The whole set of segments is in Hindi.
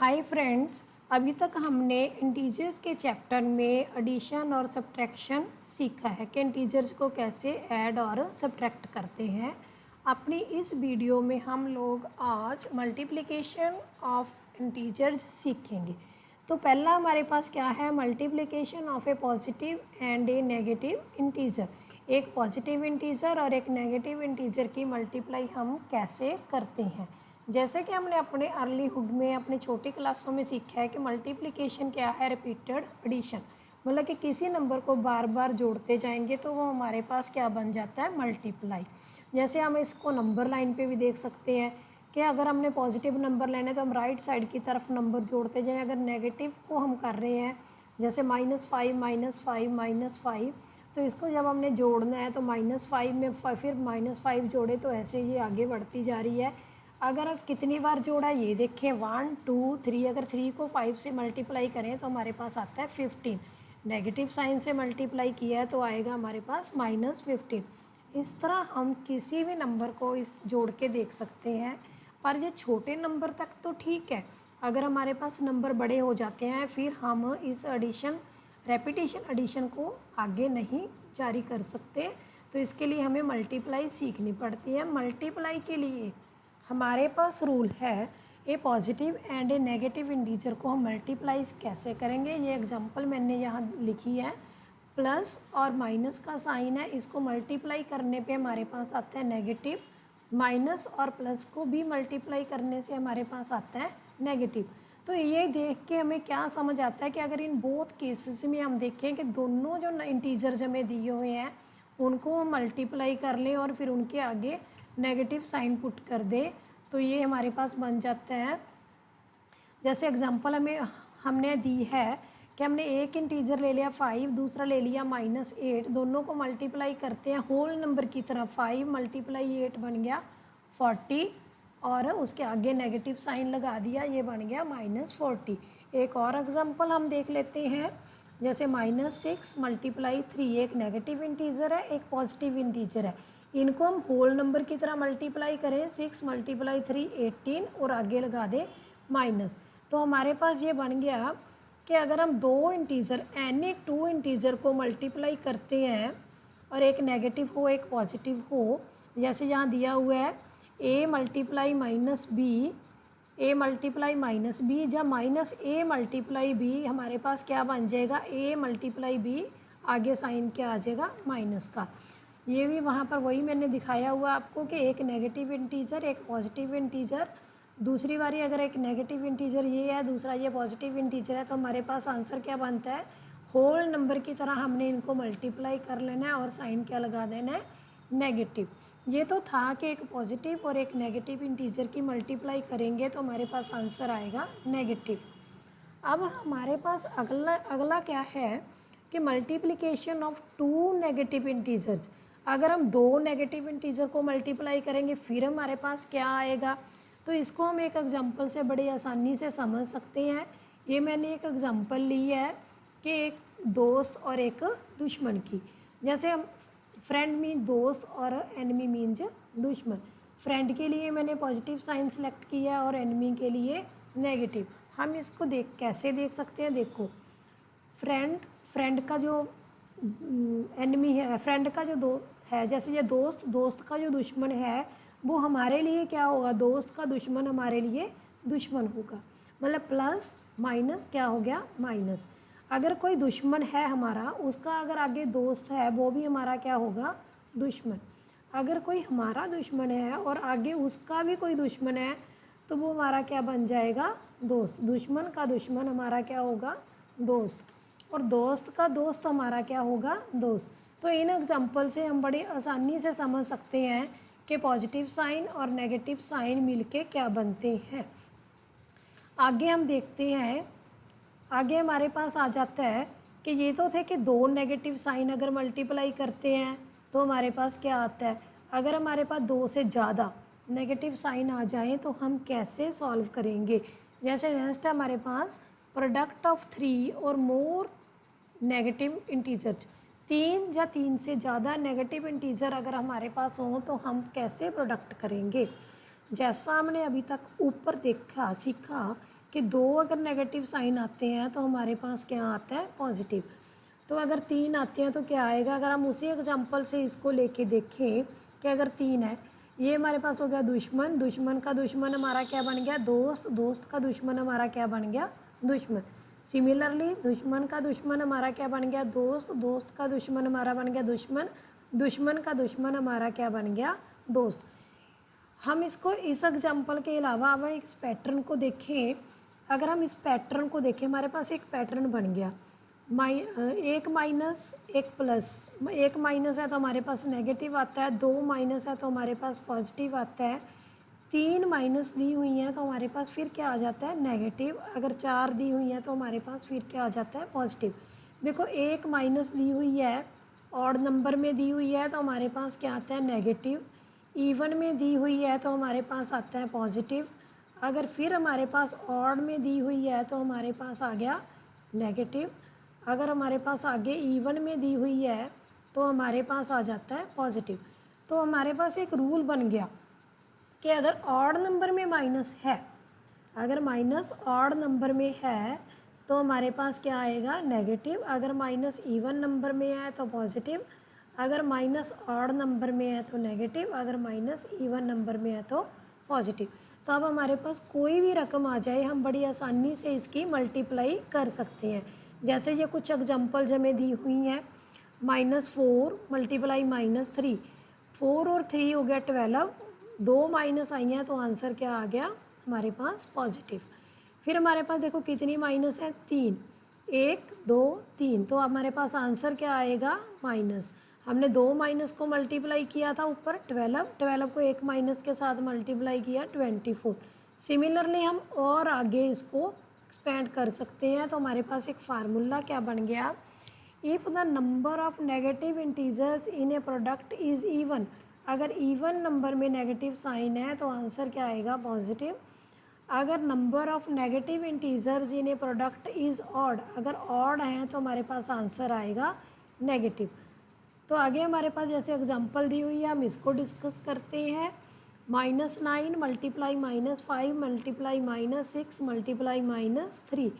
हाय फ्रेंड्स, अभी तक हमने इंटीजर्स के चैप्टर में एडिशन और सब्ट्रैक्शन सीखा है कि इंटीजर्स को कैसे ऐड और सब्ट्रैक्ट करते हैं। अपनी इस वीडियो में हम लोग आज मल्टीप्लिकेशन ऑफ इंटीजर्स सीखेंगे। तो पहला हमारे पास क्या है, multiplication of A positive and a negative integer. एक पॉजिटिव इंटीजर और एक नेगेटिव इंटीजर की मल्टीप्लाई हम कैसे करते हैं। जैसे कि हमने अपने अर्लीहुड में अपने छोटी क्लासों में सीखा है कि मल्टीप्लिकेशन क्या है, रिपीटेड एडिशन। मतलब कि किसी नंबर को बार बार जोड़ते जाएंगे तो वो हमारे पास क्या बन जाता है, मल्टीप्लाई। जैसे हम इसको नंबर लाइन पे भी देख सकते हैं कि अगर हमने पॉजिटिव नंबर लेने तो हम राइट साइड की तरफ नंबर जोड़ते जाएं। अगर नेगेटिव को हम कर रहे हैं जैसे -5 -5 -5, तो इसको जब हमने जोड़ना है तो -5 में फिर -5 जोड़े तो ऐसे ये आगे बढ़ती जा रही है। अगर कितनी बार जोड़ा ये देखें, 1 2 3, अगर 3 को 5 से मल्टीप्लाई करें तो हमारे पास आता है 15। नेगेटिव साइन से मल्टीप्लाई किया है तो आएगा हमारे पास -15। इस तरह हम किसी भी नंबर को इस जोड़ के देख सकते हैं। पर ये छोटे नंबर तक तो ठीक है, अगर हमारे पास नंबर बड़े हो जाते हैं फिर हम इस एडिशन रेपिटेशन एडिशन को आगे नहीं जारी कर सकते। तो इसके लिए हमें मल्टीप्लाई सीखनी पड़ती है। मल्टीप्लाई के लिए हमारे पास रूल है, a positive and a negative integer को हम मल्टीप्लाइज कैसे करेंगे। ये एग्जांपल मैंने यहाँ लिखी है, प्लस और माइनस का साइन है, इसको मल्टीप्लाई करने पे हमारे पास आता है नेगेटिव। माइनस और प्लस को भी मल्टीप्लाई करने से हमारे पास आता है नेगेटिव। तो ये देख के हमें क्या समझ आता है कि अगर इन बोथ केसेस में हम देखें कि दोनों जो इंटीजर्स हमें दिए हुए हैं उनको हम मल्टीप्लाई कर लें और फिर उनके आगे नेगेटिव साइन पुट कर दे तो ये हमारे पास बन जाता है। जैसे एग्जांपल हमने दी है कि हमने एक इंटीजर ले लिया 5, दूसरा ले लिया -8, दोनों को मल्टीप्लाई करते हैं होल नंबर की तरह। 5 × 8 बन गया 40 और उसके आगे नेगेटिव साइन लगा दिया, ये बन गया -40। एक और एग्जांपल हम देख लेते हैं, जैसे -6 × 3, एक नेगेटिव इंटीजर है एक पॉजिटिव इंटीजर है। इनको हम होल नंबर की तरह मल्टीप्लाई करें, 6 × 3 18 और आगे लगा दें माइनस, तो हमारे पास ये बन गया कि अगर हम दो इंटीजर एनी टू इंटीजर को मल्टीप्लाई करते हैं और एक नेगेटिव हो एक पॉजिटिव हो, जैसे यहाँ दिया हुआ है a × -b, a × -b, जब -a × b हमारे पास क्या बन जाएगा, a × b, आगे साइन क्या आ जाएगा, माइनस का। ये भी वहाँ पर वही मैंने दिखाया हुआ आपको कि एक नेगेटिव इंटीजर एक पॉजिटिव इंटीजर। दूसरी बारी अगर एक नेगेटिव इंटीजर ये है, दूसरा ये पॉजिटिव इंटीजर है, तो हमारे पास आंसर क्या बनता है, होल नंबर की तरह हमने इनको मल्टीप्लाई कर लेना है और साइन क्या लगा देना है, नेगेटिव। ये तो था कि एक पॉजिटिव और एक नेगेटिव इंटीजर की मल्टीप्लाई करेंगे तो हमारे पास आंसर आएगा नेगेटिव। अब हमारे पास अगला क्या है कि multiplication of two negative integers. अगर हम दो नेगेटिव इंटीजर को मल्टीप्लाई करेंगे फिर हमारे पास क्या आएगा, तो इसको हम एक एग्जांपल से बड़ी आसानी से समझ सकते हैं। ये मैंने एक एग्जांपल ली है कि एक दोस्त और एक दुश्मन की। जैसे हम फ्रेंड मीन दोस्त और एनिमी मीन्स दुश्मन। फ्रेंड के लिए मैंने पॉजिटिव साइन सेलेक्ट किया और एनिमी के लिए नेगेटिव। हम इसको कैसे देख सकते हैं, देखो फ्रेंड का जो एनिमी है, फ्रेंड का जो है, जैसे ये दोस्त का जो दुश्मन है वो हमारे लिए क्या होगा, दोस्त का दुश्मन हमारे लिए दुश्मन होगा। मतलब प्लस माइनस क्या हो गया, माइनस। अगर कोई दुश्मन है हमारा, उसका अगर आगे दोस्त है वो भी हमारा क्या होगा, दुश्मन। अगर कोई हमारा दुश्मन है और आगे उसका भी कोई दुश्मन है तो वो हमारा क्या बन जाएगा, दोस्त। दुश्मन का दुश्मन हमारा क्या होगा, दोस्त, और दोस्त का दोस्त हमारा क्या होगा, दोस्त। तो इन एग्जाम्पल से हम बड़ी आसानी से समझ सकते हैं कि पॉजिटिव साइन और नेगेटिव साइन मिलके क्या बनते हैं। आगे हम देखते हैं, आगे हमारे पास आ जाता है कि ये तो थे कि दो नेगेटिव साइन अगर मल्टीप्लाई करते हैं तो हमारे पास क्या आता है। अगर हमारे पास दो से ज़्यादा नेगेटिव साइन आ जाए तो हम कैसे सॉल्व करेंगे। जैसे नेक्स्ट हमारे पास प्रोडक्ट ऑफ 3 और मोर नेगेटिव इंटीजर्स, 3 या 3 से ज़्यादा नेगेटिव इंटीजर अगर हमारे पास हों तो हम कैसे प्रोडक्ट करेंगे। जैसा हमने अभी तक ऊपर देखा सीखा कि 2 अगर नेगेटिव साइन आते हैं तो हमारे पास क्या आता है, पॉजिटिव। तो अगर 3 आते हैं तो क्या आएगा, अगर हम उसी एग्जांपल से इसको लेके देखें कि अगर 3 है, ये हमारे पास हो गया दुश्मन, दुश्मन का दुश्मन हमारा क्या बन गया, दोस्त, दोस्त का दुश्मन हमारा क्या बन गया, दुश्मन। सिमिलरली दुश्मन का दुश्मन हमारा क्या बन गया, दोस्त, दोस्त का दुश्मन हमारा बन गया दुश्मन, दुश्मन का दुश्मन हमारा क्या बन गया, दोस्त। हम इसको इस एग्जाम्पल के अलावा अब इस पैटर्न को देखें। अगर हम इस पैटर्न को देखें, हमारे पास एक पैटर्न बन गया, एक माइनस एक प्लस, एक माइनस है तो हमारे पास नेगेटिव आता है, 2 माइनस है तो हमारे पास पॉजिटिव आता है, 3 माइनस दी हुई हैं तो हमारे पास फिर क्या आ जाता है, नेगेटिव। अगर 4 दी हुई हैं तो हमारे पास फिर क्या आ जाता है, पॉजिटिव। देखो एक माइनस दी हुई है, ऑड नंबर में दी हुई है तो हमारे पास क्या आता है, नेगेटिव। इवन में दी हुई है तो हमारे पास आता है पॉजिटिव। अगर फिर हमारे पास ऑड में दी हुई है तो हमारे पास आ गया नेगेटिव। अगर हमारे पास आगे इवन में दी हुई है तो हमारे पास आ जाता है पॉजिटिव। तो हमारे पास एक रूल बन गया कि अगर ऑड नंबर में माइनस है, अगर माइनस ऑड नंबर में है तो हमारे पास क्या आएगा, नेगेटिव। अगर माइनस इवन नंबर में है तो पॉजिटिव। अगर माइनस ऑड नंबर में है तो नेगेटिव। अगर माइनस इवन नंबर में है तो पॉजिटिव। तो अब हमारे पास कोई भी रकम आ जाए, हम बड़ी आसानी से इसकी मल्टीप्लाई कर सकते हैं। जैसे ये कुछ एग्जांपल्स हमें दी हुई हैं, -4 मल्टीप्लाई -3, 4 और 3 हो गया 12, 2 माइनस आई हैं तो आंसर क्या आ गया हमारे पास, पॉजिटिव। फिर हमारे पास देखो कितनी माइनस है, 3, 1 2 3, तो हमारे पास आंसर क्या आएगा, माइनस। हमने 2 माइनस को मल्टीप्लाई किया था ऊपर 12, 12 को एक माइनस के साथ मल्टीप्लाई किया 24। सिमिलरली हम और आगे इसको एक्सपेंड कर सकते हैं। तो हमारे पास एक फार्मूला क्या बन गया, if the number of negative integers in A product is even, अगर इवन नंबर में नेगेटिव साइन है तो आंसर क्या आएगा, पॉजिटिव। अगर number of negative integers in A product is odd, अगर ऑड है तो हमारे पास आंसर आएगा नेगेटिव। तो आगे हमारे पास जैसे एग्जांपल दी हुई है, हम इसको डिस्कस करते हैं। -9 मल्टीप्लाई -5 मल्टीप्लाई -6 मल्टीप्लाई -3।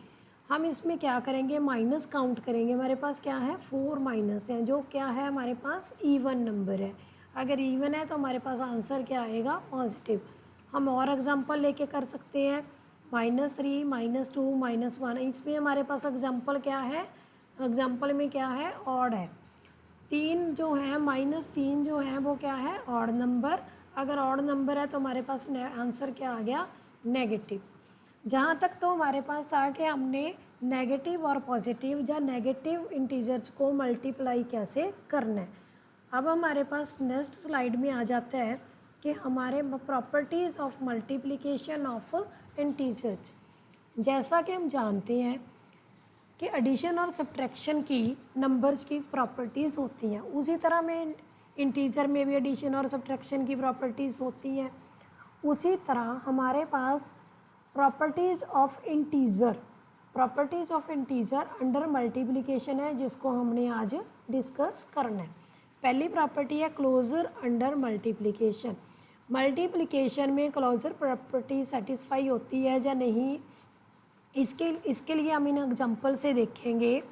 हम इसमें क्या करेंगे, माइनस काउंट करेंगे। हमारे पास क्या है, 4 माइनस है, जो क्या है हमारे पास इवन नंबर है। अगर इवन है तो हमारे पास आंसर क्या आएगा, पॉजिटिव। हम और एग्जांपल लेके कर सकते हैं, -3 -2 -1। इसमें हमारे पास एग्जांपल क्या है, एग्जांपल में क्या है, ऑड है। 3 जो है, -3 जो है वो क्या है, ऑड नंबर। अगर ऑड नंबर है तो हमारे पास आंसर क्या आ गया, नेगेटिव। जहाँ तक तो हमारे पास था कि हमने नेगेटिव और पॉजिटिव या नेगेटिव इंटीजर्स को मल्टीप्लाई कैसे करना है। अब हमारे पास नेक्स्ट स्लाइड में आ जाता है कि हमारे properties of multiplication of integers. जैसा कि हम जानते हैं कि एडिशन और सब्ट्रैक्शन की नंबर्स की प्रॉपर्टीज़ होती हैं, उसी तरह में इंटीजर में भी एडिशन और सब्ट्रैक्शन की प्रॉपर्टीज़ होती हैं। उसी तरह हमारे पास properties of integer, properties of integer under multiplication है, जिसको हमने आज डिस्कस करना है। पहली प्रॉपर्टी है क्लोजर अंडर मल्टीप्लिकेशन। मल्टीप्लिकेशन में क्लोजर प्रॉपर्टी सेटिस्फाई होती है या नहीं, इसके लिए हम इन एग्जांपल से देखेंगे।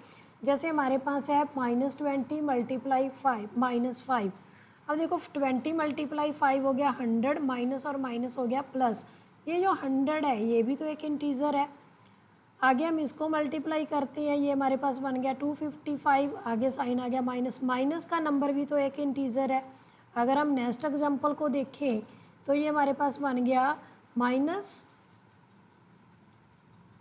जैसे हमारे पास है -20 मल्टीप्लाई 5 -5। अब देखो 20 मल्टीप्लाई 5 हो गया 100, माइनस और माइनस हो गया प्लस। ये जो 100 है ये भी तो एक इंटीजर है। आगे हम इसको मल्टीप्लाई करते हैं, ये हमारे पास बन गया 255, आगे साइन आ गया माइनस, माइनस का नंबर भी तो एक इंटीजर है। अगर हम नेक्स्ट एग्जांपल को देखें तो ये हमारे पास बन गया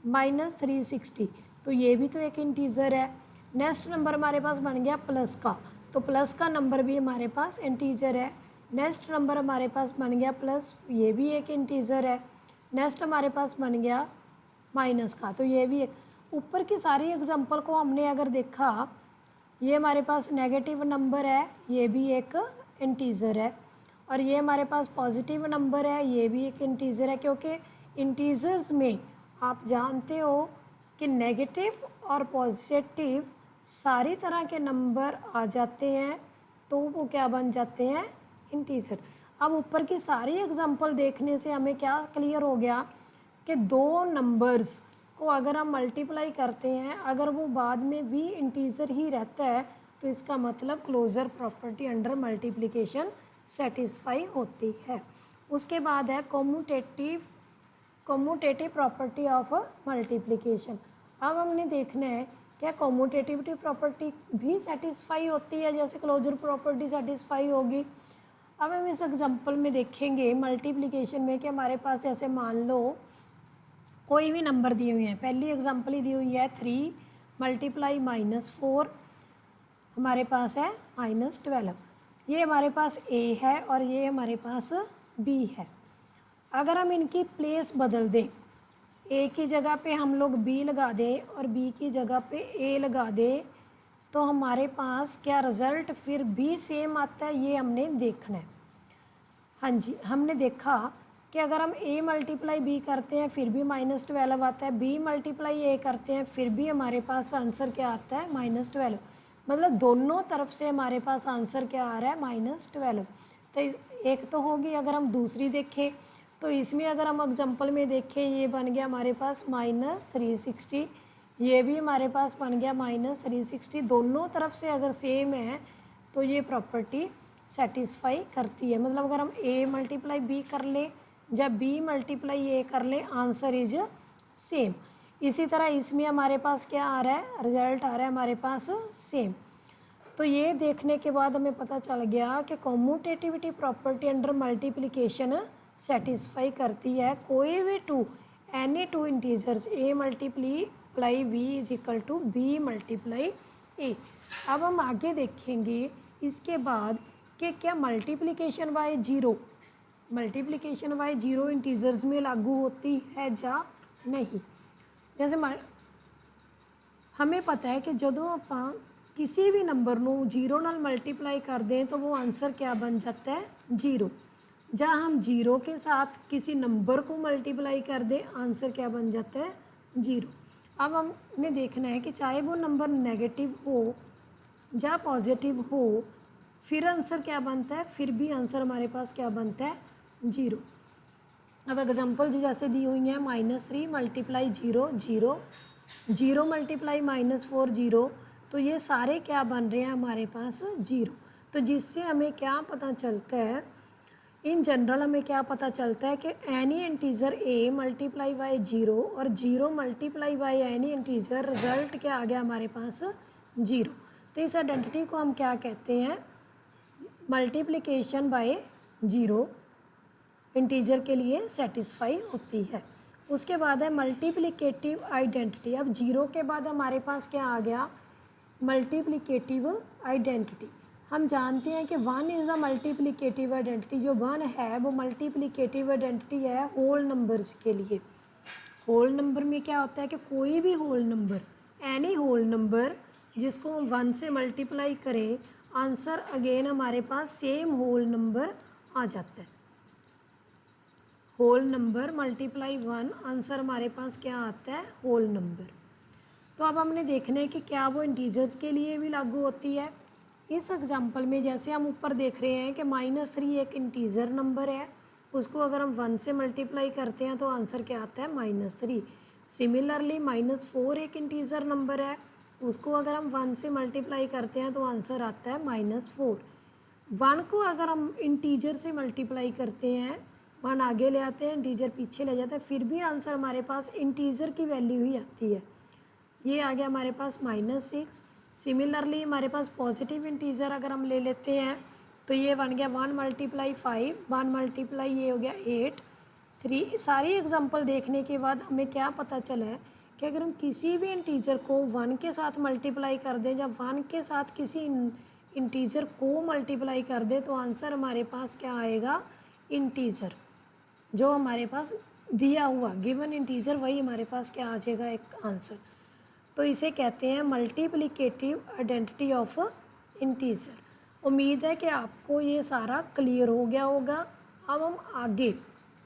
-360, तो ये भी तो एक इंटीजर है। नेक्स्ट नंबर हमारे पास बन गया प्लस का, तो प्लस का नंबर भी हमारे पास इंटीजर है। नेक्स्ट नंबर हमारे पास बन गया प्लस, ये भी एक इंटीजर है। नेक्स्ट हमारे पास बन गया माइनस का, तो ये भी एक। ऊपर की सारी एग्जांपल को हमने अगर देखा, ये हमारे पास नेगेटिव नंबर है, ये भी एक इंटीजर है। और ये हमारे पास पॉजिटिव नंबर है, ये भी एक इंटीजर है। क्योंकि इंटीजर्स में आप जानते हो कि नेगेटिव और पॉजिटिव सारी तरह के नंबर आ जाते हैं, तो वो क्या बन जाते हैं, इंटीजर। अब ऊपर की सारी एग्जांपल देखने से हमें क्या क्लियर हो गया कि दो नंबर्स को अगर हम मल्टीप्लाई करते हैं, अगर वो बाद में भी इंटीजर ही रहता है, तो इसका मतलब closure property under multiplication satisfy होती है। उसके बाद है कॉम्यूटेटिव प्रॉपर्टी ऑफ मल्टीप्लिकेशन। अब हमने देखना है क्या कॉम्यूटेटिविटी प्रॉपर्टी भी सेटिस्फाई होती है जैसे क्लोजर प्रॉपर्टी सेटिस्फाई होगी। अब हम इस एग्जांपल में देखेंगे मल्टीप्लिकेशन में कि हमारे पास जैसे मान लो कोई भी नंबर दिए हुए हैं। पहली एग्जांपल ही दी हुई है 3 मल्टीप्लाई -4, हमारे पास है -12। ये हमारे पास A है और ये हमारे पास B है। अगर हम इनकी प्लेस बदल दें, A की जगह पे हम लोग B लगा दें और B की जगह पे A लगा दें, तो हमारे पास क्या रिज़ल्ट फिर भी सेम आता है, ये हमने देखना है। हाँ जी, हमने देखा कि अगर हम A मल्टीप्लाई B करते हैं फिर भी -12 आता है, B मल्टीप्लाई A करते हैं फिर भी हमारे पास आंसर क्या आता है, -12। मतलब दोनों तरफ से हमारे पास आंसर क्या आ रहा है, -12। तो एक तो होगी। अगर हम दूसरी देखें तो इसमें अगर हम एग्जांपल में देखें, ये बन गया हमारे पास -360, ये भी हमारे पास बन गया -360। दोनों तरफ से अगर सेम है तो ये प्रॉपर्टी सेटिस्फाई करती है। मतलब अगर हम A मल्टीप्लाई B कर ले, जब B मल्टीप्लाई A कर ले, आंसर इज सेम। इसी तरह इसमें हमारे पास क्या आ रहा है, रिजल्ट आ रहा है हमारे पास सेम। तो ये देखने के बाद हमें पता चल गया कि commutativity property under multiplication satisfy करती है कोई भी any two integers A multiply B is equal to B multiply A। अब हम आगे देखेंगे इसके बाद कि क्या मल्टीप्लिकेशन बाय जीरो इंटीजर्स में लागू होती है या नहीं। जैसे हमें पता है कि ਜਦੋਂ ਆਪਾਂ किसी भी नंबर ਨੂੰ 0 ਨਾਲ मल्टीप्लाई कर दें तो वो आंसर क्या बन जाता है, 0। जहाँ हम 0 के साथ किसी नंबर को मल्टीप्लाई कर दें, आंसर क्या बन जाता है, 0। अब हमने देखना है कि चाहे वो नंबर नेगेटिव हो या पॉजिटिव हो, फिर आंसर क्या बनता है, फिर भी आंसर हमारे पास क्या बनता है, 0। अब एग्जांपल जैसे दी हुई हैं -3 मल्टीप्लाई 0 0, 0 मल्टीप्लाई -4 0, तो ये सारे क्या बन रहे हैं हमारे पास, 0। तो जिससे हमें क्या पता चलता है, इन जनरल हमें क्या पता चलता है कि any integer A multiply by 0 और 0 multiply by any integer, result क्या आ गया हमारे पास, 0। तो इस आइडेंटिटी को हम क्या कहते हैं, मल्टीप्लिकेशन बाय 0 इंटीजर के लिए सेटिस्फाई होती है। उसके बाद है मल्टीप्लिकेटिव आइडेंटिटी। अब 0 के बाद हमारे पास क्या आ गया, मल्टीप्लिकेटिव आइडेंटिटी। हम जानते हैं कि 1 इज़ द मल्टीप्लिकेटिव आइडेंटिटी। जो 1 है वो मल्टीप्लिकेटिव आइडेंटिटी है होल नंबर्स के लिए। होल नंबर में क्या होता है कि कोई भी whole number, any whole number जिसको हम 1 से मल्टीप्लाई करें, आंसर अगेन हमारे पास सेम होल नंबर आ जाता है। होल नंबर मल्टीप्लाई 1, आंसर हमारे पास क्या आता है, होल नंबर। तो अब हमने देखना है कि क्या वो इंटीजर्स के लिए भी लागू होती है। इस एग्जांपल में जैसे हम ऊपर देख रहे हैं कि -3 एक इंटीजर नंबर है, उसको अगर हम 1 से मल्टीप्लाई करते हैं तो आंसर क्या आता है, -3। सिमिलरली -4 एक इंटीजर नंबर है, उसको अगर हम 1 से मल्टीप्लाई करते हैं तो आंसर आता है -4। 1 को अगर हम इंटीजर से मल्टीप्लाई करते हैं, 1 आगे ले आते हैं, इंटीजर पीछे ले जाते हैं, फिर भी आंसर हमारे पास इंटीजर की वैल्यू ही आती है। ये आ गया हमारे पास -6। सिमिलरली हमारे पास पॉजिटिव इंटीजर अगर हम ले लेते हैं तो ये बन गया 1 मल्टीप्लाई 5, 1 मल्टीप्लाई ये हो गया 8, 3। सारी एग्जांपल देखने के बाद हमें क्या पता चला है कि अगर हम किसी भी इंटीजर को 1 के साथ मल्टीप्लाई कर दें, जब 1 के साथ किसी इंटीजर को मल्टीप्लाई कर दें तो आंसर हमारे पास क्या आएगा, इंटीजर जो हमारे पास दिया हुआ गिवन इंटीजर, वही हमारे पास क्या आ जाएगा, एक आंसर। तो इसे कहते हैं मल्टीप्लिकेटिव आइडेंटिटी ऑफ इंटीजर। उम्मीद है कि आपको ये सारा क्लियर हो गया होगा। अब हम आगे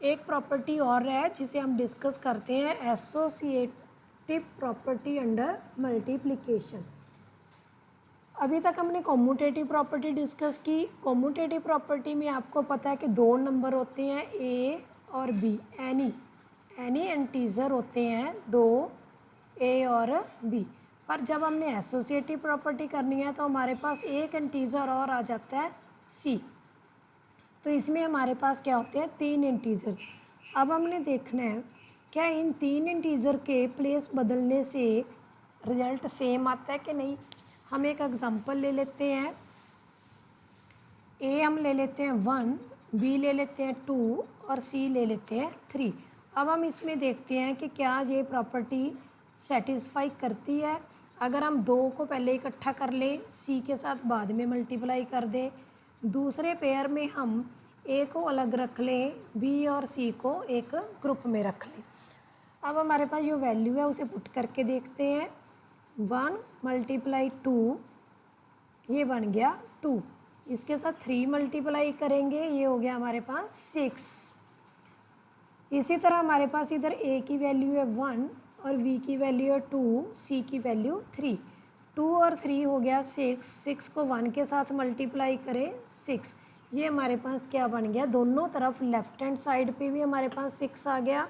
एक प्रॉपर्टी और है जिसे हम डिस्कस करते हैं, एसोसिएटिव प्रॉपर्टी अंडर मल्टीप्लिकेशन। अभी तक हमने कॉम्यूटेटिव प्रॉपर्टी डिस्कस की। कॉम्यूटेटिव प्रॉपर्टी में आपको पता है कि 2 नंबर होते हैं, A और B, एनी इंटीजर होते हैं दो, ए और बी। पर जब हमने एसोसिएटिव प्रॉपर्टी करनी है तो हमारे पास एक इंटीजर और आ जाता है सी। तो इसमें हमारे पास क्या होते हैं, तीन इंटीजर। अब हमने देखना है क्या इन तीन इंटीजर के प्लेस बदलने से रिजल्ट सेम आता है कि नहीं। हम एक एग्जांपल ले लेते हैं, ए हम ले लेते हैं 1, बी ले लेते हैं 2 और सी ले लेते हैं 3। अब हम इसमें देखते हैं कि क्या ये प्रॉपर्टी सेटिस्फाई करती है। अगर हम दो को पहले इकट्ठा कर लें, सी के साथ बाद में मल्टीप्लाई कर दें, दूसरे पेयर में हम ए को अलग रख लें, बी और सी को एक ग्रुप में रख लें। अब हमारे पास जो वैल्यू है उसे पुट करके देखते हैं। 1 × 2 ये बन गया 2, इसके साथ 3 मल्टीप्लाई करेंगे, ये हो गया हमारे पास 6। इसी तरह हमारे पास इधर ए की वैल्यू है 1 और बी की वैल्यू है 2, सी की वैल्यू 3। 2 और 3 हो गया 6, 6 को 1 के साथ मल्टीप्लाई करें 6। ये हमारे पास क्या बन गया, दोनों तरफ लेफ्ट हैंड साइड पे भी हमारे पास 6 आ गया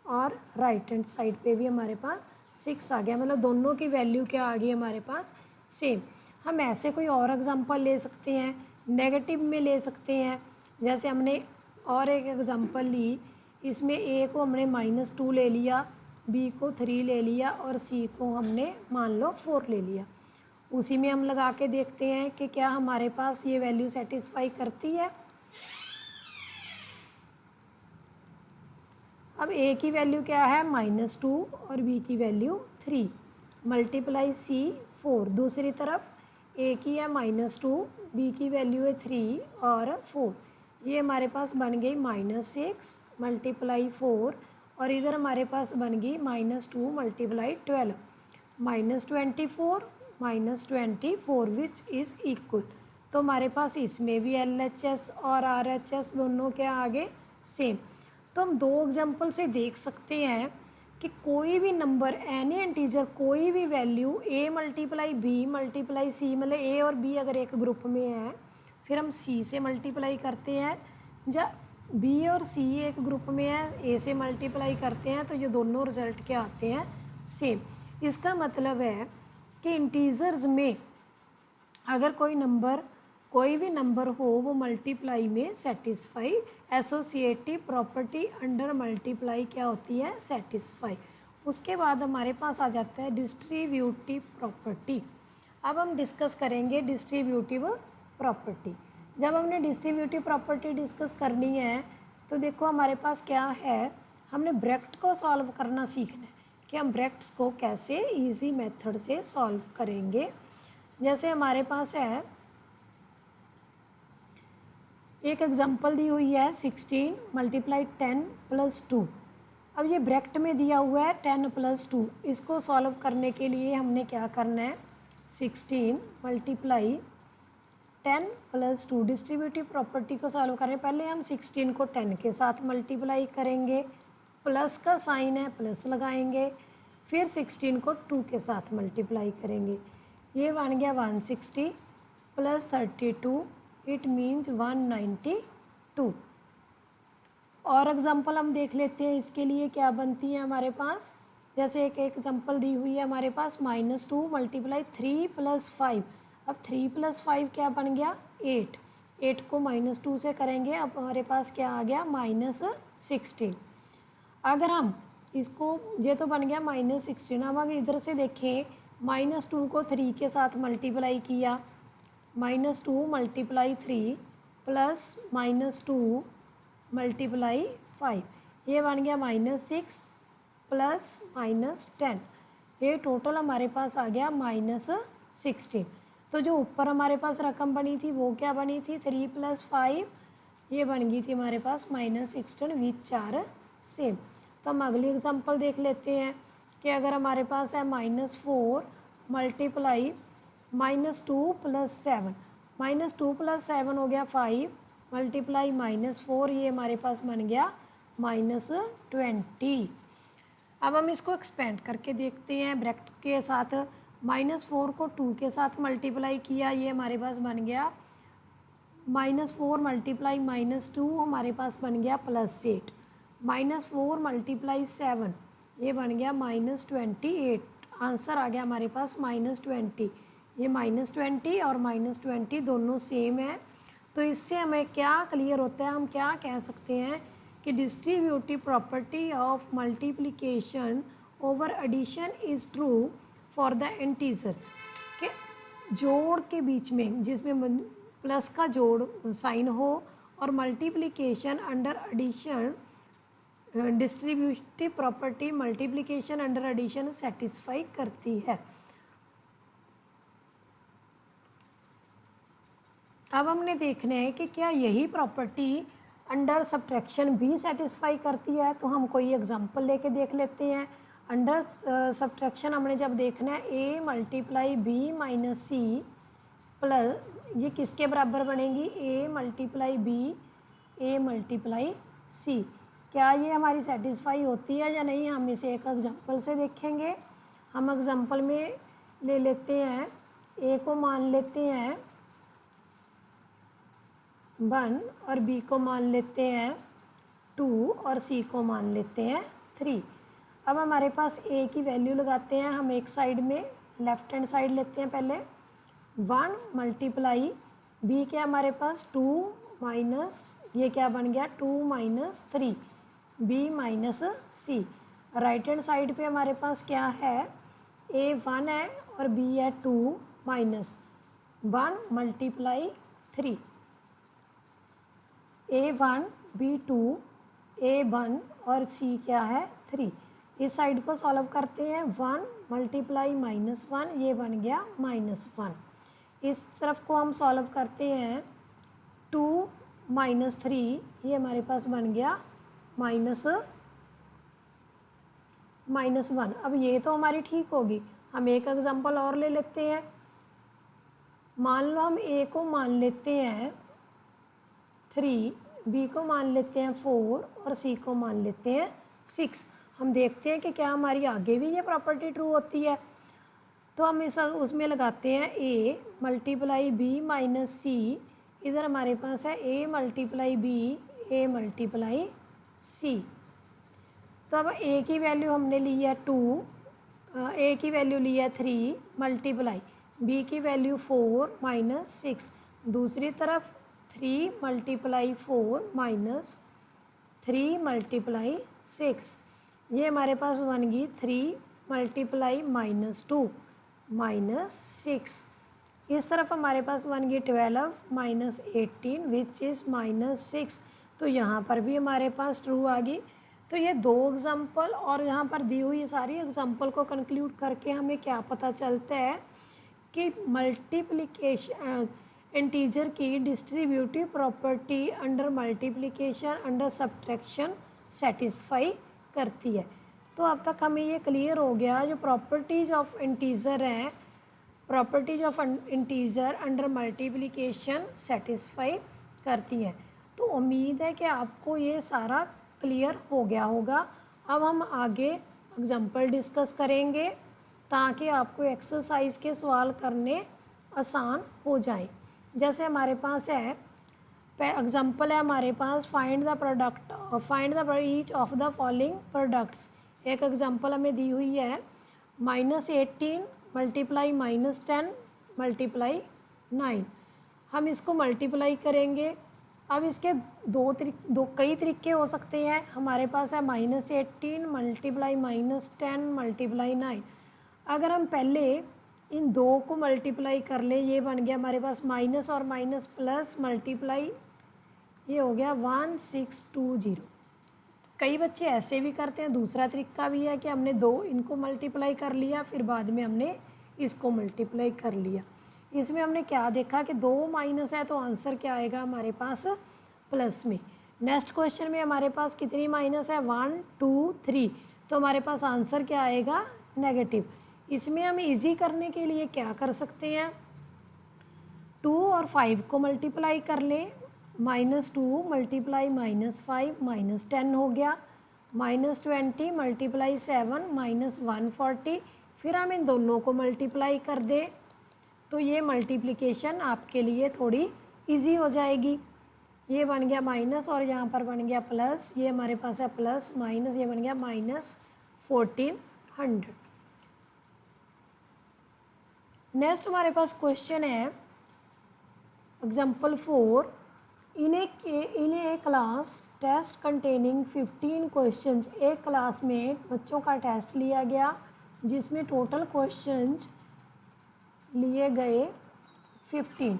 और राइट हैंड साइड पे भी हमारे पास 6 आ गया। मतलब दोनों की वैल्यू क्या आ गई हमारे पास, सेम। हम ऐसे कोई और एग्जांपल ले सकते हैं, नेगेटिव में ले सकते हैं। जैसे हमने और एक एग्जांपल ली, इसमें ए को हमने -2 ले लिया, बी को 3 ले लिया और सी को हमने मान लो 4 ले लिया। उसी में हम लगा के देखते हैं कि क्या हमारे पास ये वैल्यू सेटिस्फाई करती है। अब ए की वैल्यू क्या है -2 और बी की वैल्यू 3 मल्टीप्लाई सी 4। दूसरी तरफ ए की है -2, बी की वैल्यू है 3 और 4। ये हमारे पास बन गई -6 मल्टीप्लाई 4 और इधर हमारे पास बन गई -2 मल्टीप्लाई 12 -24 -24 विच इज़ इक्वल। तो हमारे पास इसमें भी LHS और RHS दोनों के आगे सेम। तो हम दो एग्जांपल से देख सकते हैं कि कोई भी नंबर एनी इंटीजर कोई भी वैल्यू a × b × c, मतलब a और b अगर एक ग्रुप में है फिर हम c से मल्टीप्लाई करते हैं, जब b और c एक ग्रुप में है a से मल्टीप्लाई करते हैं तो ये दोनों रिजल्ट क्या आते हैं, सेम। इसका मतलब है कि इंटीजर्स में अगर कोई भी नंबर हो वो मल्टीप्लाई में satisfy, associative property under multiply क्या होती है, सेटिस्फाई। उसके बाद हमारे पास आ जाता है डिस्ट्रीब्यूटिव प्रॉपर्टी। अब हम डिस्कस करेंगे डिस्ट्रीब्यूटिव प्रॉपर्टी। जब हमने डिस्ट्रीब्यूटिव प्रॉपर्टी डिस्कस करनी है तो देखो हमारे पास क्या है, हमने ब्रैकेट को सॉल्व करना सीखना है कि हम ब्रैकेट्स को कैसे इजी मेथड से सॉल्व करेंगे। जैसे हमारे पास है एक एग्जांपल दी हुई है 16 × 10 + 2। अब ये ब्रैकेट में दिया हुआ है 10 + 2। इसको सॉल्व करने के लिए हमने क्या करना है, 16 × 10 + 2 डिस्ट्रीब्यूटिव प्रॉपर्टी को सॉल्व करें। पहले हम 16 को 10 के साथ मल्टीप्लाई करेंगे, प्लस का साइन है प्लस लगाएंगे, फिर 16 को 2 के साथ मल्टीप्लाई करेंगे। ये बन गया 160 + 32, इट मीन्स 192। और एग्जांपल हम देख लेते हैं इसके लिए क्या बनती है हमारे पास। जैसे एक एग्जांपल दी हुई है हमारे पास -2 × 3 + 5। अब 3 + 5 क्या बन गया, 8। 8 को -2 से करेंगे, अब हमारे पास क्या आ गया, -16। अगर हम इसको, ये तो बन गया -16। अब अगर इधर से देखें, -2 को 3 के साथ मल्टीप्लाई किया, -2 × 3 प्लस -2 × 5, ये बन गया -6 प्लस -10। ये टोटल हमारे पास आ गया -16। तो जो ऊपर हमारे पास रकम बनी थी वो क्या बनी थी, 3 + 5, ये बन गई थी हमारे पास -16 विच आर सेम। तो हम अगली एग्जांपल देख लेते हैं कि अगर हमारे पास है -4 × -2 + 7, -2 + 7 हो गया 5 मल्टीप्लाई -4, ये हमारे पास बन गया -20। अब हम इसको एक्सपेंड करके देखते हैं ब्रैकेट के साथ। -4 को 2 के साथ मल्टीप्लाई किया, ये हमारे पास बन गया -4 × -2 हमारे पास बन गया +8। -4 मल्टीप्लाई 7, ये बन गया -28। आंसर आ गया हमारे पास -20। ये -20 और -20 दोनों सेम है। तो इससे हमें क्या क्लियर होता है, हम क्या कह सकते हैं कि distributive property of multiplication over addition is true for the integers, के जोड़ के बीच में जिसमें प्लस का जोड़ साइन हो और multiplication under addition, distributive property multiplication under addition satisfy करती है। अब हमने देखना है कि क्या यही प्रॉपर्टी अंडर सब्ट्रैक्शन भी सेटिस्फाई करती है। तो हम कोई एग्जांपल लेके देख लेते हैं। अंडर सब्ट्रैक्शन हमने जब देखना है a multiply B minus C plus, ये किसके बराबर बनेगी, a multiply B a multiply C. क्या ये हमारी सेटिस्फाई होती है या नहीं, हम इसे एक एग्जांपल से देखेंगे। हम एग्जांपल में ले लेते हैं, a को मान लेते हैं 1 और b को मान लेते हैं 2 और c को मान लेते हैं 3। अब हमारे पास a की वैल्यू लगाते हैं हम एक साइड में, लेफ्ट हैंड साइड लेते हैं पहले। 1 मल्टीप्लाई b क्या हमारे पास 2 माइनस, ये क्या बन गया 2 minus 3 b minus c। Right hand side पे हमारे पास क्या है, a 1 है और b है 2 minus 1 multiply 3, a1 b2 a1 और c क्या है 3। इस साइड को सॉल्व करते हैं, 1 मल्टीप्लाई -1, ये बन गया -1। इस तरफ को हम सॉल्व करते हैं, 2 माइनस 3, ये हमारे पास बन गया -1। अब ये तो हमारी ठीक होगी। हम एक एग्जांपल और ले लेते हैं। मान लो हम a को मान लेते हैं 3, b को मान लेते हैं 4 और c को मान लेते हैं 6। हम देखते हैं कि क्या हमारी आगे भी ये प्रॉपर्टी ट्रू होती है। तो हम इस उसमें लगाते हैं a multiply b minus c, इधर हमारे पास है a multiply b a multiply c। तो अब a की वैल्यू हमने ली है 2, a की वैल्यू ली है 3 मल्टीप्लाई b की वैल्यू 4 माइनस 6, दूसरी तरफ 3 मल्टीप्लाई 4 माइनस 3 मल्टीप्लाई 6, ये हमारे पास बन गई 3 मल्टीप्लाई -2 माइनस 6। इस तरफ हमारे पास बन गई 12 माइनस 18 विच इज़ -6। तो यहाँ पर भी हमारे पास ट्रू आ गई। तो ये दो एग्जाम्पल और यहाँ पर दी हुई सारी एग्जाम्पल को कंक्लूड करके हमें क्या पता चलता है कि मल्टीप्लिकेशन इंटीजर की distributive property under multiplication under subtraction satisfy करती है। तो अब तक हमें ये क्लियर हो गया जो प्रॉपर्टीज़ ऑफ इंटीजर हैं, properties of integer under multiplication satisfy करती हैं। तो उम्मीद है कि आपको ये सारा क्लियर हो गया होगा। अब हम आगे एग्जांपल डिस्कस करेंगे ताकि आपको एक्सरसाइज के सवाल करने आसान हो जाए। जैसे हमारे पास है एग्जांपल है हमारे पास find the each of the following products. एक एग्जांपल हमें दी हुई है -18 मल्टीप्लाई -10 मल्टीप्लाई 9। हम इसको मल्टीप्लाई करेंगे। अब इसके कई तरीके हो सकते हैं। हमारे पास है -18 मल्टीप्लाई -10 मल्टीप्लाई 9। अगर हम पहले इन दो को मल्टीप्लाई कर लें, ये बन गया हमारे पास माइनस और माइनस प्लस मल्टीप्लाई, ये हो गया 1620। कई बच्चे ऐसे भी करते हैं। दूसरा तरीका भी है कि हमने दो इनको मल्टीप्लाई कर लिया, फिर बाद में हमने इसको मल्टीप्लाई कर लिया। इसमें हमने क्या देखा कि 2 माइनस है तो आंसर क्या आएगा हमारे पास प्लस में। नेक्स्ट क्वेश्चन में हमारे पास कितनी माइनस है 1 2 3, तो हमारे पास आंसर क्या आएगा नेगेटिव। इसमें हम इजी करने के लिए क्या कर सकते हैं, 2 और 5 को मल्टीप्लाई कर लें। -2 मल्टीप्लाई -5 -10 हो गया। -20 मल्टीप्लाई 7 -140। फिर हम इन दोनों को मल्टीप्लाई कर दें तो ये मल्टीप्लिकेशन आपके लिए थोड़ी इजी हो जाएगी। ये बन गया माइनस और यहाँ पर बन गया प्लस, ये हमारे पास है प्लस माइनस, ये बन गया -1400। नेक्स्ट हमारे पास क्वेश्चन है एग्जाम्पल 4, इन ए क्लास टेस्ट कंटेनिंग 15 क्वेश्चंस। एक क्लास में बच्चों का टेस्ट लिया गया जिसमें टोटल क्वेश्चंस लिए गए 15।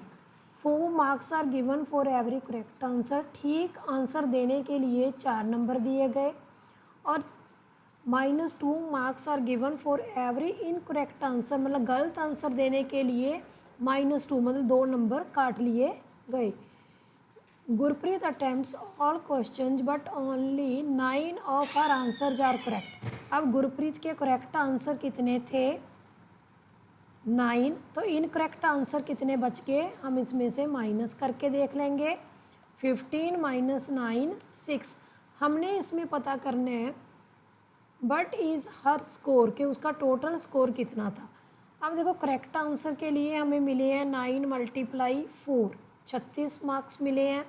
4 marks are given for every correct answer. ठीक आंसर देने के लिए 4 नंबर दिए गए और -2 marks are given for every incorrect answer, मतलब गलत आंसर देने के लिए -2 मतलब 2 नंबर काट लिए गए। Gurpreet attempts all questions but only 9 of her answers are correct. अब गुरप्रीत के करेक्ट आंसर कितने थे? 9। तो इनकरेक्ट आंसर कितने बच गए? हम इसमें से माइनस करके देख लेंगे। 15 - 9 6। हमने इसमें पता करना है बट इज़ हर स्कोर के उसका टोटल स्कोर कितना था। अब देखो करेक्ट आंसर के लिए हमें मिले हैं 9 × 4 36 मार्क्स मिले हैं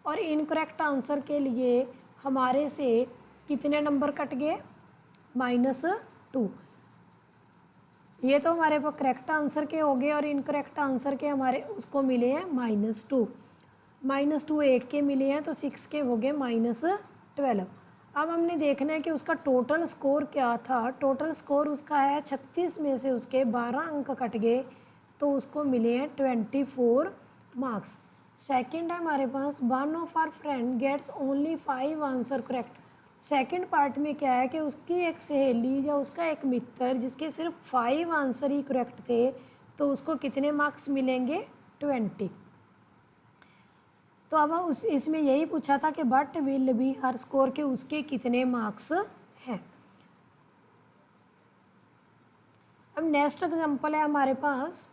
और इनकरेक्ट आंसर के लिए हमारे से कितने नंबर कट गए? -2। ये तो हमारे पास करेक्ट आंसर के हो गए और इनकरेक्ट आंसर के हमारे उसको मिले हैं -2। -2 एक के मिले हैं तो 6 के हो गए -12। अब हमने देखना है कि उसका टोटल स्कोर क्या था। टोटल स्कोर उसका है 36 में से उसके 12 अंक कट गए तो उसको मिले हैं 24 मार्क्स। सेकंड है हमारे पास, one of our friend gets only 5 answer correct. Second part में क्या है कि उसकी एक सहेली या उसका एक मित्र जिसके सिर्फ 5 आंसर ही करेक्ट थे तो उसको कितने मार्क्स मिलेंगे? 20। तो अब इसमें यही पूछा था कि but will B her score के उसके कितने मार्क्स हैं। अब नेक्स्ट एग्जांपल है हमारे पास,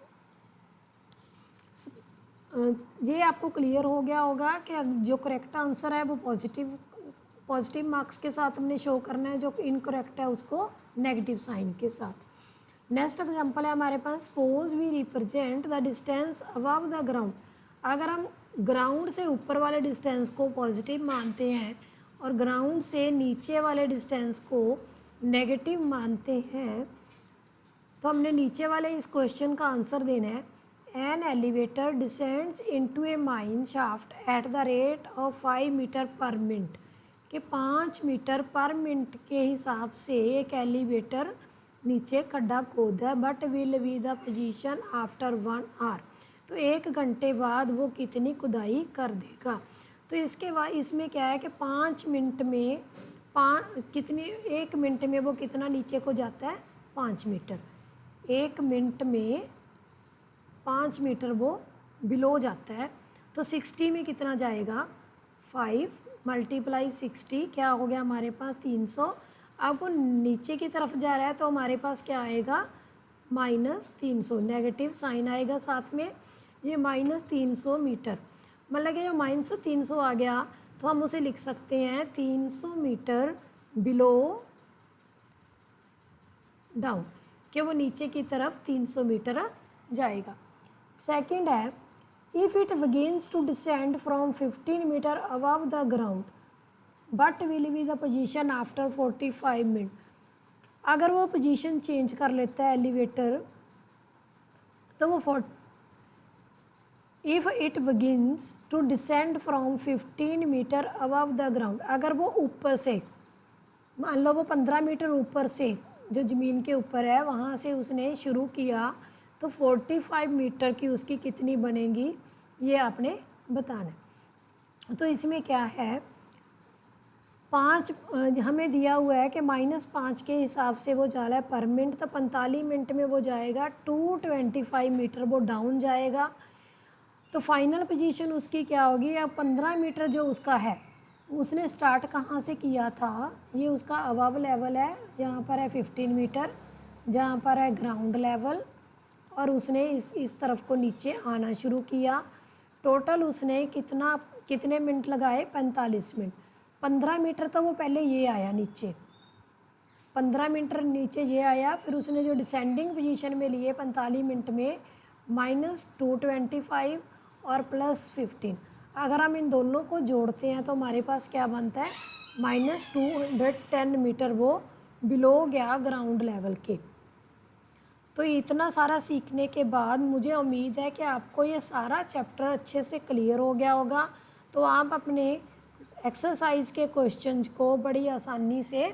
ये आपको क्लियर हो गया होगा कि जो करेक्ट आंसर है वो पॉजिटिव मार्क्स के साथ हमने शो करना है, जो इनकरेक्ट है उसको नेगेटिव साइन के साथ। नेक्स्ट एग्जांपल है हमारे पास, suppose we represent the distance above the ground. अगर हम ग्राउंड से ऊपर वाले डिस्टेंस को पॉजिटिव मानते हैं और ग्राउंड से नीचे वाले डिस्टेंस को नेगेटिव मानते हैं तो हमने नीचे वाले इस क्वेश्चन का आंसर देना है। An elevator descends into a mine shaft at the rate of 5 metre per minute, कि 5 मीटर पर मिनट के हिसाब से एक एलिवेटर नीचे खड्डा खोदा है, but will be the position after 1 hour. तो 1 घंटे बाद वो कितनी खुदाई कर देगा। तो इसके बाद इसमें क्या है कि 5 मिनट में कितनी 1 मिनट में वो कितना नीचे को जाता है? 5 मीटर। 1 मिनट में 5 मीटर वो बिलो जाता है। तो 60 में कितना जाएगा? 5 × 60 क्या हो गया हमारे पास? 300। अब वो नीचे की तरफ जा रहा है तो हमारे पास क्या आएगा? -300, नेगेटिव साइन आएगा साथ में। ये -300 मीटर, मतलब कि जो -300 आ गया तो हम उसे लिख सकते हैं 300 मीटर बिलो डाउन, कि वो नीचे की तरफ 300 मीटर जाएगा। सेकंड है, if it begins to descend from 15 metre above the ground but will be the position after 45 minute. अगर वो पोजीशन चेंज कर लेता है एलिवेटर तो वो if it begins to descend from 15 metre above the ground, अगर वो ऊपर से मान लो वो 15 मीटर ऊपर से जो ज़मीन के ऊपर है वहाँ से उसने शुरू किया तो 45 मीटर की उसकी कितनी बनेगी ये आपने बताना है। तो इसमें क्या है, 5 हमें दिया हुआ है कि -5 के हिसाब से वो जा रहा है पर मिनट, तो 45 मिनट में वो जाएगा 225 मीटर वो डाउन जाएगा। तो फाइनल पोजीशन उसकी क्या होगी? अब 15 मीटर जो उसका है उसने स्टार्ट कहाँ से किया था? ये उसका अबव लेवल है, यहाँ पर है 15 मीटर, जहाँ पर है ग्राउंड लेवल, और उसने इस तरफ को नीचे आना शुरू किया। टोटल उसने कितने मिनट लगाए? 45 मिनट। 15 मीटर तो वो पहले ये आया नीचे, 15 मीटर नीचे ये आया, फिर उसने जो डिसेंडिंग पोजीशन में लिए 45 मिनट में -225 और +15। अगर हम इन दोनों को जोड़ते हैं तो हमारे पास क्या बनता है, -210 मीटर वो बिलो गया ग्राउंड लेवल के। तो इतना सारा सीखने के बाद मुझे उम्मीद है कि आपको ये सारा चैप्टर अच्छे से क्लियर हो गया होगा। तो आप अपने एक्सरसाइज के क्वेश्चंस को बड़ी आसानी से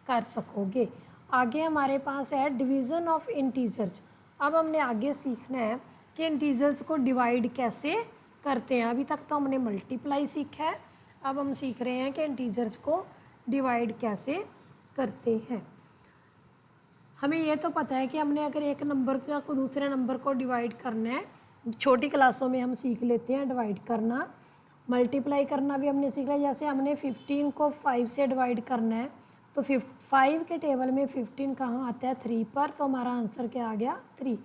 कर सकोगे। आगे हमारे पास है डिवीज़न ऑफ इंटीजर्स। अब हमने आगे सीखना है कि इंटीजर्स को डिवाइड कैसे करते हैं। अभी तक तो हमने मल्टीप्लाई सीखा है, अब हम सीख रहे हैं कि इंटीजर्स को डिवाइड कैसे करते हैं। हमें ये तो पता है कि हमने अगर एक नंबर को दूसरे नंबर को डिवाइड करना है, छोटी क्लासों में हम सीख लेते हैं डिवाइड करना। मल्टीप्लाई करना भी हमने सीखा, जैसे हमने 15 को 5 से डिवाइड करना है तो 5 के टेबल में 15 कहाँ आता है, 3 पर, तो हमारा आंसर क्या आ गया, 3।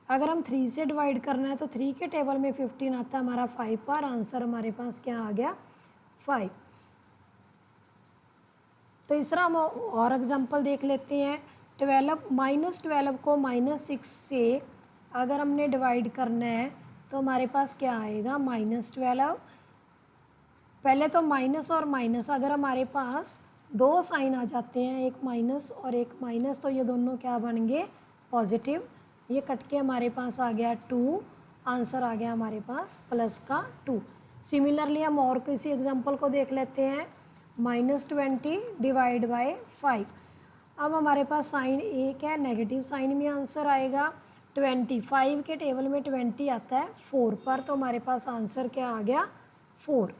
अगर हम 3 से डिवाइड करना है तो 3 के टेबल में 15 आता है हमारा 5 पर, आंसर हमारे पास क्या आ गया, 5। तो इस तरह हम और एग्जांपल देख लेते हैं। -12 को -6 से अगर हमने डिवाइड करना है तो हमारे पास क्या आएगा, -12। पहले तो माइनस और माइनस, अगर हमारे पास दो साइन आ जाते हैं, एक माइनस और एक माइनस, तो ये दोनों क्या बन गए, पॉजिटिव। ये कट के हमारे पास आ गया 2, आंसर आ गया हमारे पास प्लस का 2। सिमिलरली हम और किसी एग्जांपल को देख लेते हैं। -20 डिवाइड बाय 5। अब हमारे पास साइन एक है, नेगेटिव साइन में आंसर आएगा। 25 के टेबल में 20 आता है 4 पर, तो हमारे पास आंसर क्या आ गया, 4।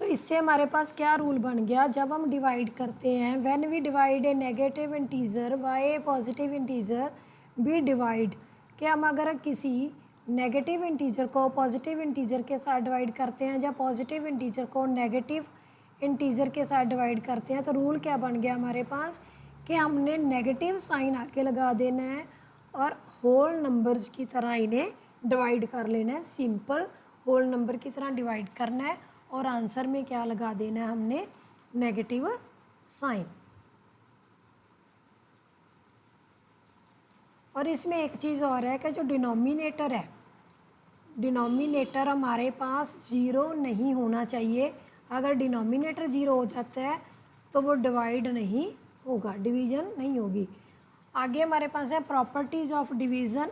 तो इससे हमारे पास क्या रूल बन गया, जब हम डिवाइड करते हैं, when we divide a negative integer by a positive integer we divide, कि हम अगर किसी नेगेटिव इंटीजर को पॉजिटिव इंटीजर के साथ डिवाइड करते हैं, जब पॉजिटिव इंटीजर को नेगेटिव इंटीजर के साथ डिवाइड करते हैं, तो रूल क्या बन गया हमारे पास कि हमने नेगेटिव साइन आके लगा देना है और होल नंबर्स की तरह इन्हें डिवाइड कर लेना है। सिंपल होल नंबर की तरह डिवाइड करना है और आंसर में क्या लगा देना है, हमने नेगेटिव साइन। और इसमें एक चीज़ और है कि जो डिनोमिनेटर है, डिनोमिनेटर हमारे पास 0 नहीं होना चाहिए। अगर डिनोमिनेटर 0 हो जाता है तो वो डिवाइड नहीं होगा, डिवीज़न नहीं होगी। आगे हमारे पास है प्रॉपर्टीज़ ऑफ डिवीज़न।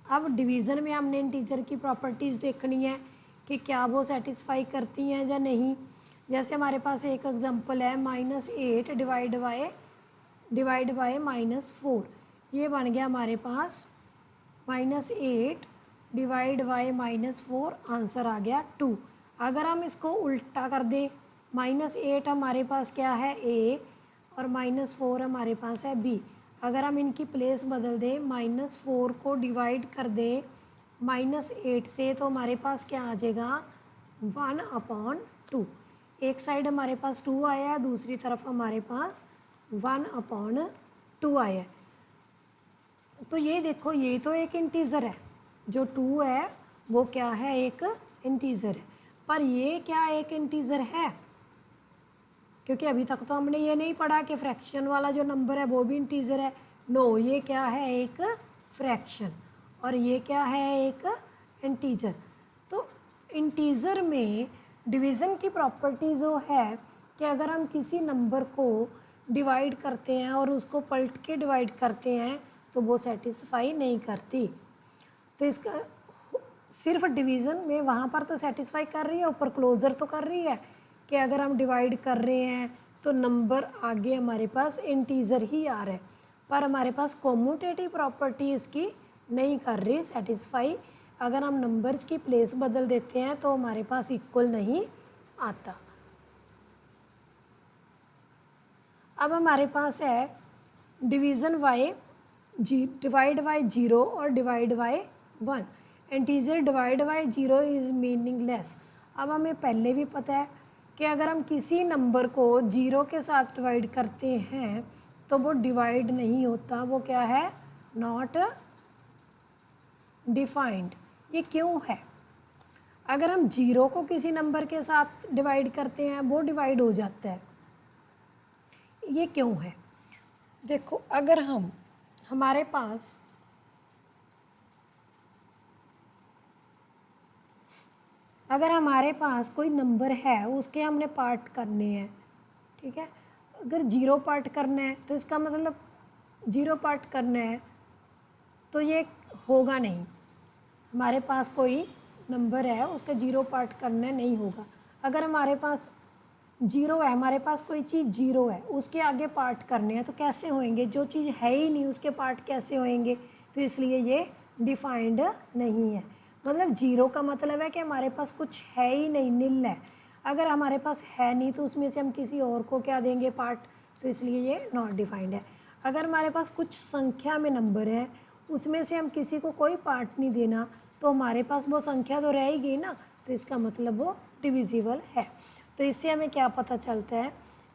अब डिवीज़न में हमने इंटीजर की प्रॉपर्टीज़ देखनी है कि क्या वो सेटिस्फाई करती हैं या नहीं। जैसे हमारे पास एक एग्जांपल है, -8 डिवाइड बाय -4। ये बन गया हमारे पास -8 डिवाइड बाय -4, आंसर आ गया 2। अगर हम इसको उल्टा कर दें, -8 हमारे पास क्या है, ए, और -4 हमारे पास है बी। अगर हम इनकी प्लेस बदल दें, -4 को डिवाइड कर दें -8 से, तो हमारे पास क्या आ जाएगा, 1/2। एक साइड हमारे पास 2 आया है, दूसरी तरफ हमारे पास 1/2 आया है। तो ये देखो, ये तो एक इंटीजर है, जो 2 है वो क्या है, एक इंटीजर है। पर ये क्या एक इंटीजर है, क्योंकि अभी तक तो हमने ये नहीं पढ़ा कि फ्रैक्शन वाला जो नंबर है वो भी इंटीजर है। नो, ये क्या है, एक फ्रैक्शन, और ये क्या है, एक इंटीजर। तो इंटीजर में डिवीज़न की प्रॉपर्टी जो है कि अगर हम किसी नंबर को डिवाइड करते हैं और उसको पलट के डिवाइड करते हैं तो वो सेटिस्फाई नहीं करती। तो इसका सिर्फ डिवीज़न में वहाँ पर तो सेटिस्फाई कर रही है, ऊपर क्लोज़र तो कर रही है कि अगर हम डिवाइड कर रहे हैं तो नंबर आगे हमारे पास इंटीजर ही आ रहा है, पर हमारे पास कॉम्यूटेटिव प्रॉपर्टी इसकी नहीं कर रही सेटिस्फाई। अगर हम नंबर्स की प्लेस बदल देते हैं तो हमारे पास इक्वल नहीं आता। अब हमारे पास है डिवीज़न डिवाइड बाय 0 और divide by 1। Integer divide by 0 is meaningless. अब हमें पहले भी पता है कि अगर हम किसी नंबर को 0 के साथ डिवाइड करते हैं तो वो डिवाइड नहीं होता, वो क्या है, नॉट डिफाइंड। ये क्यों है, अगर हम 0 को किसी नंबर के साथ डिवाइड करते हैं वो डिवाइड हो जाता है, ये क्यों है। देखो, अगर हम हमारे पास अगर हमारे पास कोई नंबर है उसके हमने पार्ट करने हैं, ठीक है। अगर 0 पार्ट करना है तो इसका मतलब 0 पार्ट करना है तो ये होगा नहीं। हमारे पास कोई नंबर है उसका 0 पार्ट करना नहीं होगा। अगर हमारे पास 0 है, हमारे पास कोई चीज़ 0 है, उसके आगे पार्ट करने हैं तो कैसे होंगे? जो चीज़ है ही नहीं उसके पार्ट कैसे होंगे? तो इसलिए ये डिफाइंड नहीं है। मतलब 0 का मतलब है कि हमारे पास कुछ है ही नहीं, नील है। अगर हमारे पास है नहीं तो उसमें से हम किसी और को क्या देंगे? पार्ट। तो इसलिए ये नॉट डिफाइंड है। अगर हमारे पास कुछ संख्या में नंबर है उसमें से हम किसी को कोई पार्ट नहीं देना तो हमारे पास वो संख्या तो रहेगी ना, तो इसका मतलब वो डिविजिबल है। तो इससे हमें क्या पता चलता है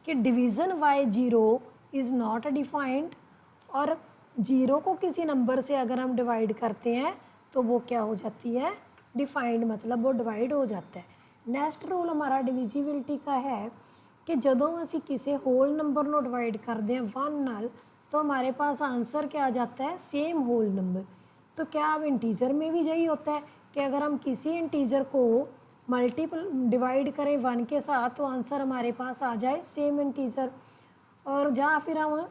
कि division by 0 is not defined, और 0 को किसी नंबर से अगर हम डिवाइड करते हैं तो वो क्या हो जाती है? डिफाइंड, मतलब वो डिवाइड हो जाता है। नेक्स्ट रूल हमारा डिविजिबिलिटी का है कि ਜਦੋਂ ਅਸੀਂ ਕਿਸੇ होल नंबर ਨੂੰ डिवाइड करते हैं 1 नाल तो हमारे पास आंसर क्या आ जाता है? Same whole number. तो क्या अब इंटीजर में भी यही होता है कि अगर हम किसी इंटीजर को मल्टीपल डिवाइड करें 1 के साथ तो आंसर हमारे पास आ जाए सेम इंटीजर, और जहाँ फिर हम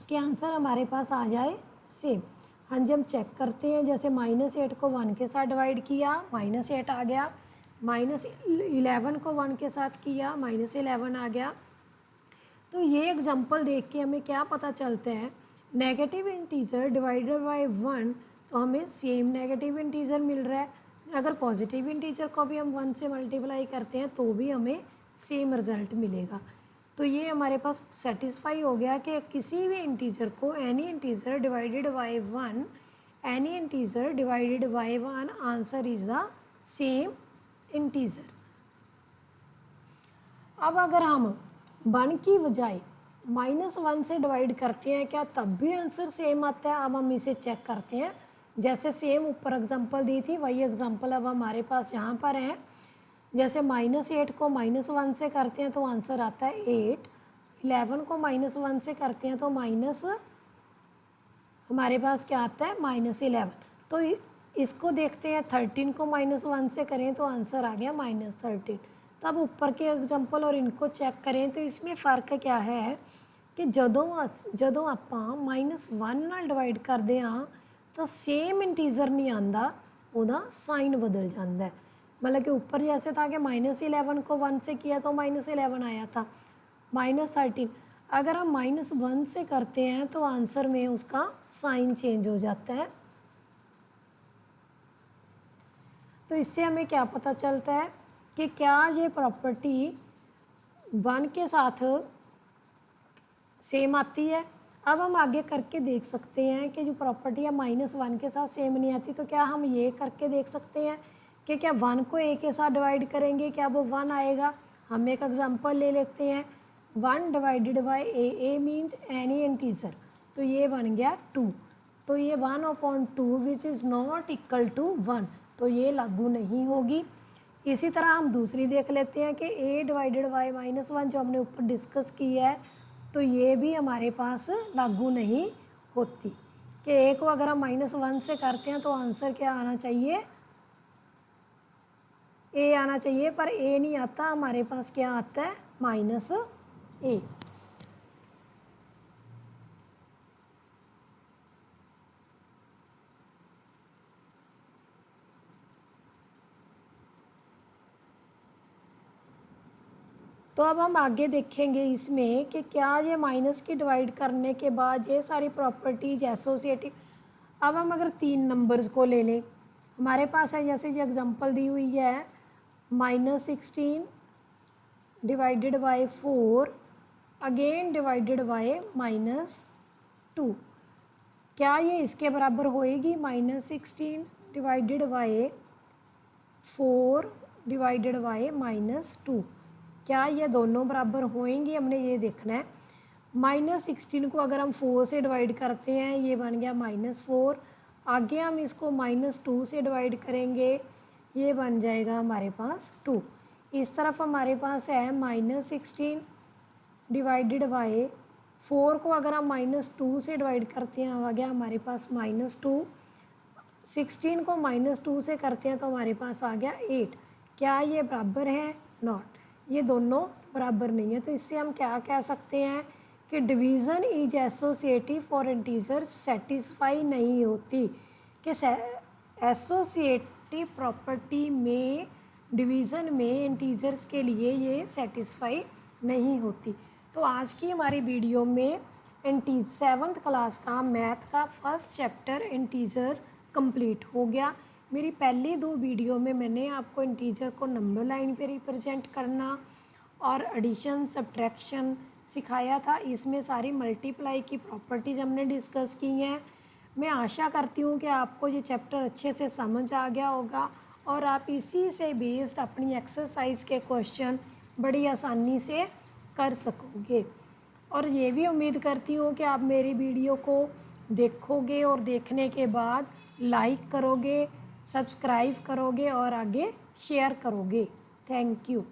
कि आंसर हमारे पास आ जाए सेम। हाँ जी, हम चेक करते हैं। जैसे -8 को 1 के साथ डिवाइड किया, -8 आ गया। -11 को 1 के साथ किया, -11 आ गया। तो ये एग्जांपल देख के हमें क्या पता चलता है? नेगेटिव इंटीजर डिवाइडेड बाय 1 तो हमें सेम नेगेटिव इंटीजर मिल रहा है। अगर पॉजिटिव इंटीजर को भी हम 1 से मल्टीप्लाई करते हैं तो भी हमें सेम रिजल्ट मिलेगा। तो ये हमारे पास सेटिस्फाई हो गया कि किसी भी इंटीजर को any integer divided by 1, any integer divided by 1 answer is the same integer. अब अगर हम 1 की बजाय -1 से डिवाइड करते हैं क्या तब भी आंसर सेम आता है? अब हम इसे चेक करते हैं। जैसे सेम ऊपर एग्जांपल दी थी वही एग्जांपल अब हमारे पास यहाँ पर है। जैसे -8 को -1 से करते हैं तो आंसर आता है 8। 11 को -1 से करते हैं तो हमारे पास क्या आता है? -11। तो इसको देखते हैं, 13 को -1 से करें तो आंसर आ गया -13। तब ऊपर के एग्जांपल और इनको चेक करें तो इसमें फ़र्क क्या है कि ਜਦੋਂ ਆਪਾਂ -1 ਨਾਲ ਡਿਵਾਈਡ ਕਰਦੇ ਹਾਂ ਤਾਂ सेम इंटीजर नहीं आता, ਉਹਦਾ साइन बदल जाता है। मतलब कि ऊपर जैसे था कि -11 को 1 से किया तो -11 आया था, -13। अगर हम -1 से करते हैं तो आंसर में उसका साइन चेंज हो जाता है। तो इससे हमें क्या पता चलता है कि क्या ये प्रॉपर्टी 1 के साथ सेम आती है। अब हम आगे करके देख सकते हैं कि जो प्रॉपर्टी है -1 के साथ सेम नहीं आती, तो क्या हम ये करके देख सकते हैं कि क्या 1 को a के साथ डिवाइड करेंगे क्या वो 1 आएगा? हम एक एग्जांपल ले लेते हैं। 1 divided by a means any integer, तो ये बन गया 2। तो ये 1/2 which is not equal to 1, तो ये लागू नहीं होगी। इसी तरह हम दूसरी देख लेते हैं कि a डिवाइडेड बाय -1 जो हमने ऊपर डिस्कस की है, तो ये भी हमारे पास लागू नहीं होती कि a को अगर हम -1 से करते हैं तो आंसर क्या आना चाहिए? a आना चाहिए, पर a नहीं आता, हमारे पास क्या आता है? -a। तो अब हम आगे देखेंगे इसमें कि क्या ये माइनस की डिवाइड करने के बाद ये सारी प्रॉपर्टीज एसोसिएटिव। अब हम अगर 3 नंबर्स को ले लें, हमारे पास है जैसे ये एग्जांपल दी हुई है -16 divided by 4 again divided by -2। क्या ये इसके बराबर होएगी? -16 डिवाइडेड बाय 4 डिवाइडेड बाय -2, क्या ये दोनों बराबर होएंगी? हमने ये देखना है। -16 को अगर हम 4 से डिवाइड करते हैं ये बन गया -4। आगे हम इसको -2 से डिवाइड करेंगे, ये बन जाएगा हमारे पास 2। इस तरफ हमारे पास है -16 डिवाइडेड बाय 4 को अगर हम -2 से डिवाइड करते हैं आ गया हमारे पास -2। 16 को -2 से करते हैं तो हमारे पास आ गया 8। क्या ये बराबर है? नॉट, ये दोनों बराबर नहीं है। तो इससे हम क्या कह सकते हैं कि division is associative for integers satisfy नहीं होती, कि एसोसिएटिव प्रॉपर्टी में डिवीज़न में इंटीजर्स के लिए ये सेटिस्फाई नहीं होती। तो आज की हमारी वीडियो में 7th क्लास का मैथ का फर्स्ट चैप्टर इंटीजर कंप्लीट हो गया। मेरी पहली 2 वीडियो में मैंने आपको इंटीजर को नंबर लाइन पे रिप्रेजेंट करना और एडिशन सब्ट्रैक्शन सिखाया था। इसमें सारी मल्टीप्लाई की प्रॉपर्टीज़ हमने डिस्कस की हैं। मैं आशा करती हूँ कि आपको ये चैप्टर अच्छे से समझ आ गया होगा और आप इसी से बेस्ड अपनी एक्सरसाइज के क्वेश्चन बड़ी आसानी से कर सकोगे। और ये भी उम्मीद करती हूँ कि आप मेरी वीडियो को देखोगे और देखने के बाद लाइक करोगे, सब्सक्राइब करोगे और आगे शेयर करोगे। Thank you.